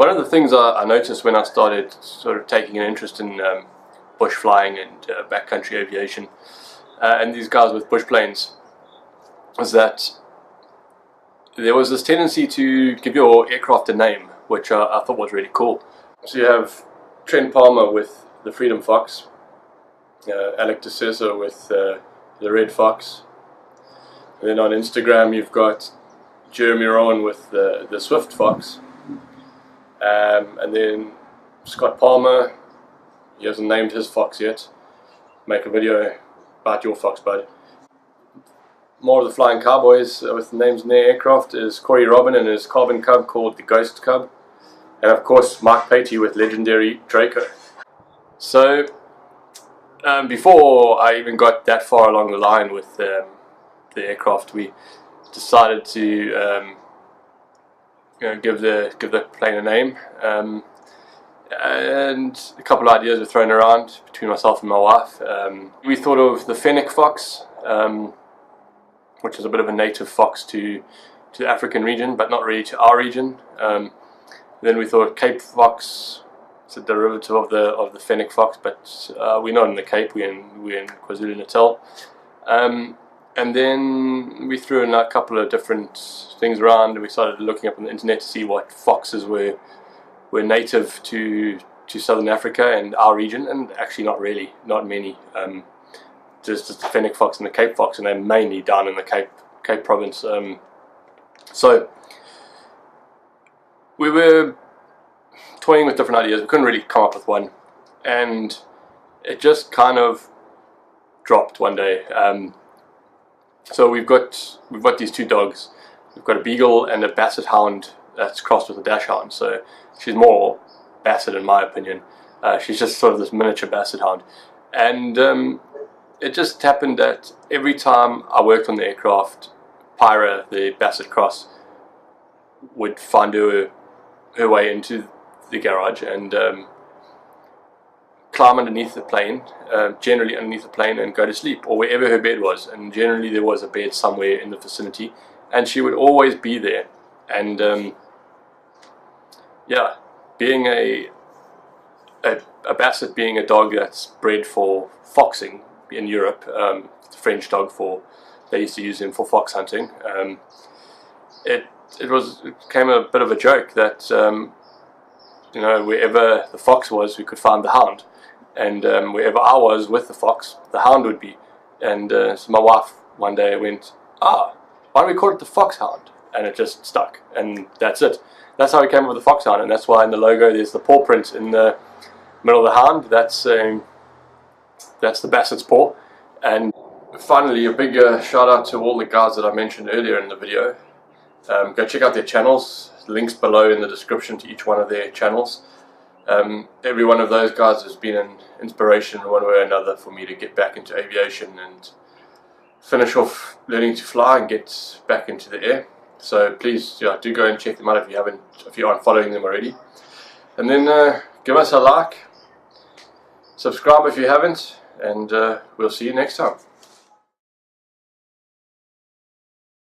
One of the things I noticed when I started sort of taking an interest in bush flying and backcountry aviation, and these guys with bush planes, was that there was this tendency to give your aircraft a name, which I thought was really cool. So you have Trent Palmer with the Freedom Fox, Alec DeCessa with the Red Fox, and then on Instagram you've got Jeremy Rowan with the Swift Fox, and then Scott Palmer, he hasn't named his fox yet. Make a video about your fox, bud. More of the Flying Cowboys with names in their aircraft is Corey Robin and his Carbon Cub called the Ghost Cub, and of course Mike Patey with legendary Draco. So before I even got that far along the line with the aircraft, we decided to give the plane a name, and a couple of ideas were thrown around between myself and my wife. We thought of the Fennec Fox, which is a bit of a native fox to the African region, but not really to our region. Then we thought Cape Fox. It's a derivative of the Fennec Fox, but we're not in the Cape. We're in KwaZulu-Natal. And then we threw in a couple of different things around, and we started looking up on the internet to see what foxes were native to Southern Africa and our region, and actually not many. Just the Fennec Fox and the Cape Fox, and they're mainly down in the Cape Province. So we were toying with different ideas. We couldn't really come up with one, and it just kind of dropped one day. So we've got these two dogs. We've got a beagle and a basset hound that's crossed with a dash hound. So she's more basset in my opinion. She's just sort of this miniature basset hound, and it just happened that every time I worked on the aircraft, Pyra, the basset cross, would find her way into the garage and climb underneath the plane, generally underneath the plane, and go to sleep, or wherever her bed was. And generally there was a bed somewhere in the vicinity, and she would always be there. And yeah, being a basset, being a dog that's bred for foxing in Europe, the French dog, they used to use him for fox hunting. It became a bit of a joke that wherever the fox was, we could find the hound, and wherever I was with the fox, the hound would be. And so my wife one day went, why don't we call it the fox hound? And it just stuck, and that's it. That's how we came up with the fox hound, and that's why in the logo there's the paw print in the middle of the hound. That's the basset's paw. And finally, a big shout out to all the guys that I mentioned earlier in the video. Go check out their channels. Links below in the description to each one of their channels. Every one of those guys has been an inspiration one way or another for me to get back into aviation and finish off learning to fly and get back into the air. So please, do go and check them out if you aren't following them already. And then give us a like, subscribe if you haven't, and we'll see you next time.